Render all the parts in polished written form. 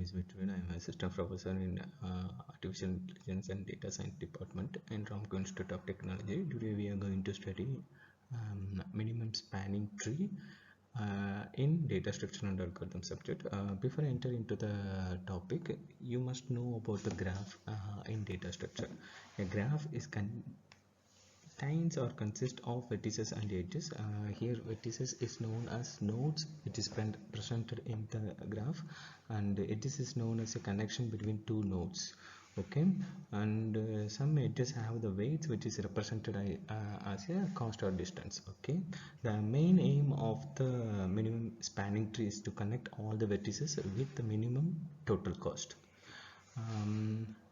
is Vitrin. I am assistant professor in artificial intelligence and data science department in Ramco Institute of Technology. Today we are going to study minimum spanning tree in data structure and algorithm subject. Before I enter into the topic, you must know about the graph in data structure. A graph is contains or consists of vertices and edges. Here vertices is known as nodes, it is presented in the graph, and edges is known as a connection between two nodes. Okay, and some edges have the weights which is represented as a cost or distance. Okay, the main aim of the minimum spanning tree is to connect all the vertices with the minimum total cost.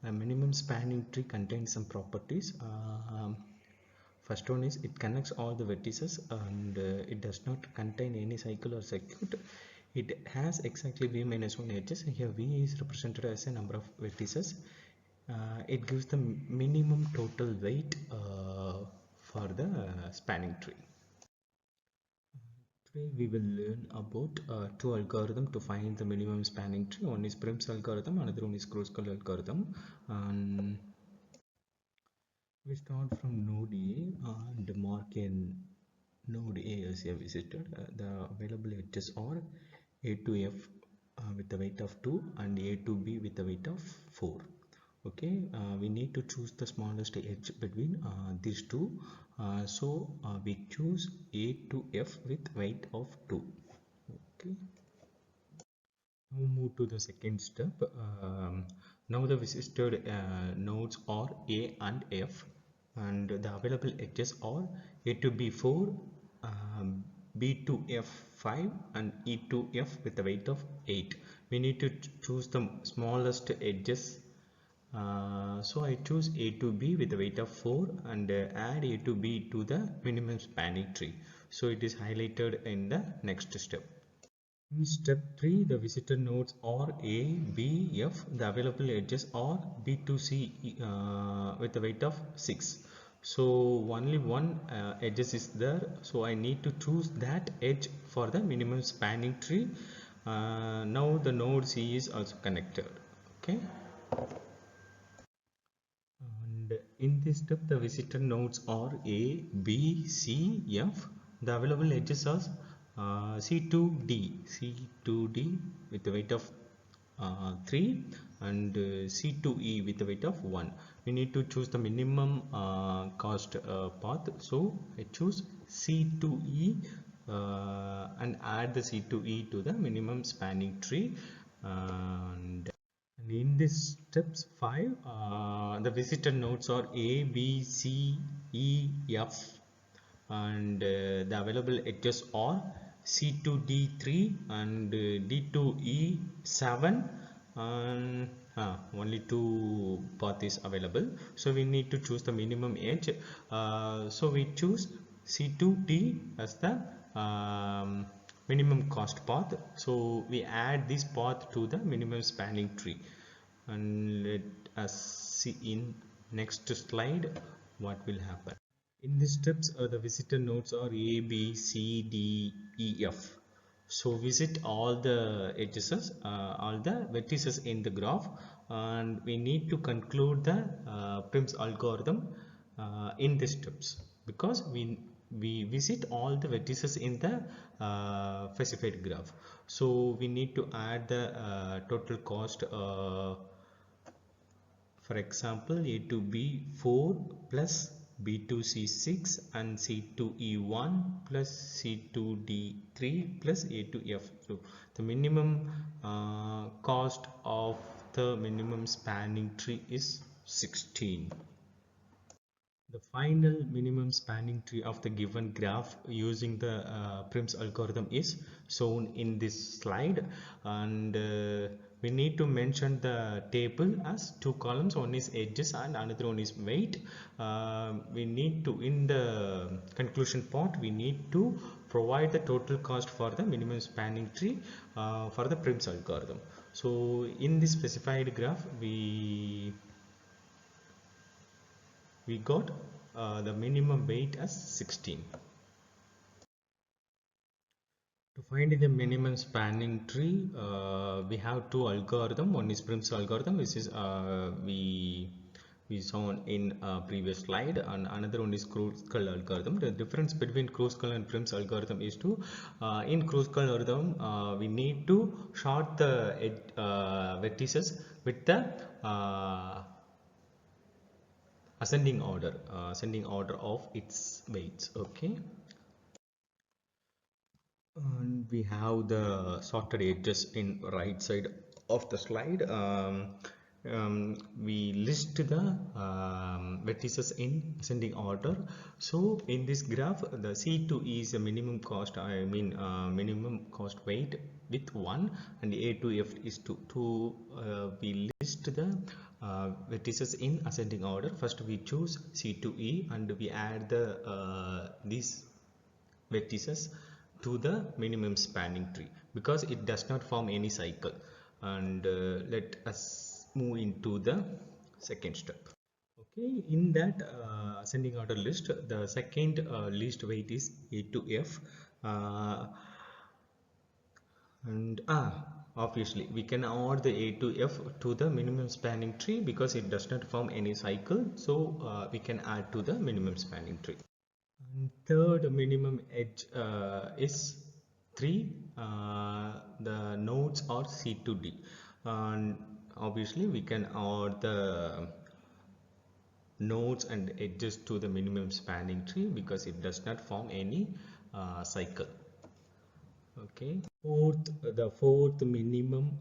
A minimum spanning tree contains some properties. First one is it connects all the vertices, and it does not contain any cycle or circuit. It has exactly v minus 1 edges. Here v is represented as a number of vertices. It gives the minimum total weight for the spanning tree. Today we will learn about two algorithms to find the minimum spanning tree. One is Prim's algorithm, another one is Kruskal algorithm. And we start from node A and mark in node A as a visitor. The available edges are A to F with the weight of 2 and A to B with the weight of 4. Okay, we need to choose the smallest edge between these two. So we choose A to F with weight of 2. Okay. Now move to the second step. Now the visited nodes are A and F, and the available edges are A to B 4, B to F 5, and E to F with a weight of 8. We need to choose the smallest edges. So I choose A to B with a weight of 4 and add A to B to the minimum spanning tree. So it is highlighted in the next step. In step 3, the visitor nodes are A, B, F. The available edges are B to C with a weight of 6. So only one edges is there. So I need to choose that edge for the minimum spanning tree. Now the node C is also connected. Okay. And in this step, the visitor nodes are A, B, C, F. The available edges are C2D with the weight of 3 and C2E with the weight of 1. We need to choose the minimum cost path. So I choose C2E and add the C2E to the minimum spanning tree. And in this steps 5, the visitor nodes are A, B, C, E, F, and the available edges are C to D3 and D to E7, and only 2 path is available. So we need to choose the minimum edge. So we choose C to D as the minimum cost path. So we add this path to the minimum spanning tree, and let us see in next slide what will happen. In these steps, the visitor nodes are A, B, C, D, E, F. So visit all the edges, all the vertices in the graph, and we need to conclude the Prim's algorithm in these steps, because we visit all the vertices in the specified graph. So we need to add the total cost. For example, A to B 4 plus B to C 6 and C to E 1 plus C to D 3 plus A to F. So the minimum cost of the minimum spanning tree is 16. The final minimum spanning tree of the given graph using the Prim's algorithm is shown in this slide, and we need to mention the table as 2 columns. One is edges and another one is weight. We need to, in the conclusion part, we need to provide the total cost for the minimum spanning tree for the Prim's algorithm. So in this specified graph, we got the minimum weight as 16. To find the minimum spanning tree, we have two algorithms. One is Prim's algorithm, which is we saw in previous slide, and another one is Kruskal algorithm. The difference between Kruskal and Prim's algorithm is to in Kruskal algorithm we need to sort the vertices with the ascending order of its weights. Okay. And we have the sorted edges in right side of the slide. We list the vertices in ascending order. So in this graph, the C2 is a minimum cost, minimum cost weight with 1, and the A2F is 2. We list the vertices in ascending order. First we choose C2E and we add the these vertices to the minimum spanning tree because it does not form any cycle. And let us move into the second step. Okay, in that ascending order list, the second least weight is A to F. And obviously we can add the A to F to the minimum spanning tree because it does not form any cycle, so we can add to the minimum spanning tree. And third minimum edge is 3. The nodes are C to D, and obviously we can add the nodes and edges to the minimum spanning tree because it does not form any cycle. Okay. The fourth minimum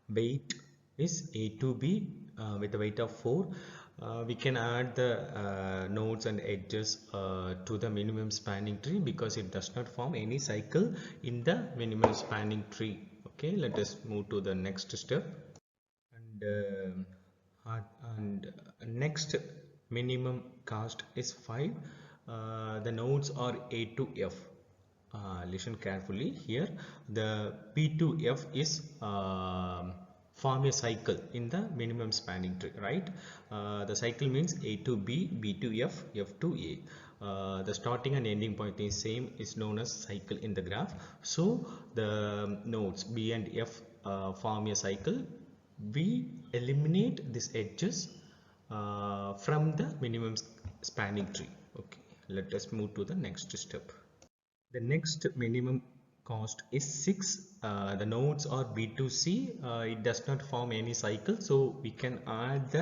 weight is A to B with a weight of 4. We can add the nodes and edges to the minimum spanning tree because it does not form any cycle in the minimum spanning tree. Okay, let us move to the next step. And next minimum cost is 5. The nodes are A to F. Listen carefully here. The P to F is form a cycle in the minimum spanning tree, right? The cycle means A to B, B to F, F to A. The starting and ending point is same, is known as cycle in the graph. So the nodes B and F form a cycle. We eliminate these edges from the minimum spanning tree. Okay, let us move to the next step. The next minimum cost is 6. The nodes are B to C. It does not form any cycle, so we can add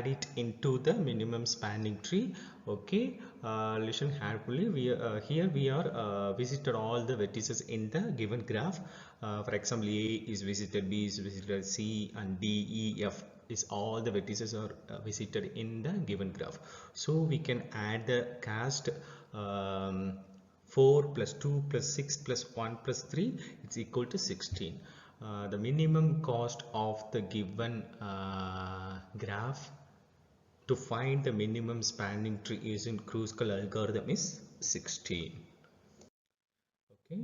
it into the minimum spanning tree. Okay, listen carefully. Here we are visited all the vertices in the given graph. For example, A is visited, B is visited, C and D, E, F is all the vertices are visited in the given graph. So we can add the cast 4 plus 2 plus 6 plus 1 plus 3, it's equal to 16. The minimum cost of the given graph to find the minimum spanning tree using Kruskal algorithm is 16. Okay.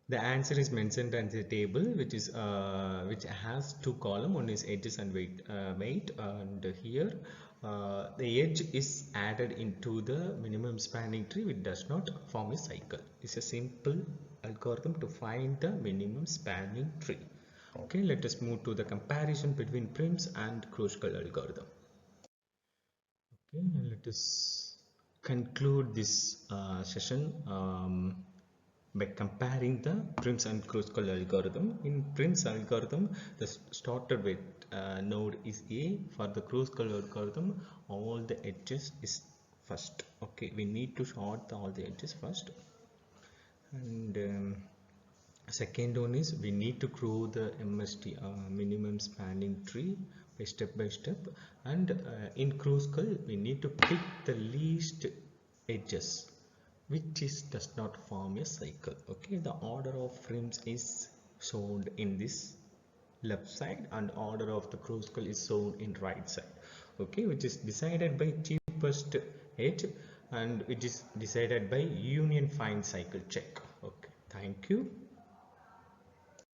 The answer is mentioned in the table, which has two columns. One is edges and weight, and here the edge is added into the minimum spanning tree, which does not form a cycle. It's a simple algorithm to find the minimum spanning tree. Okay, let us move to the comparison between Prim's and Kruskal algorithm. Okay, let us conclude this session by comparing the Prim's and Kruskal algorithm. In Prim's algorithm, the starter with node is A. For the Kruskal algorithm, all the edges is first. Okay, we need to sort all the edges first. And second one is we need to grow the MST minimum spanning tree by step, and in Kruskal we need to pick the least edges which does not form a cycle. Okay, the order of frames is shown in this left side and order of the Kruskal is shown in right side. Okay, which is decided by cheapest edge and which is decided by union find cycle check. Okay, thank you.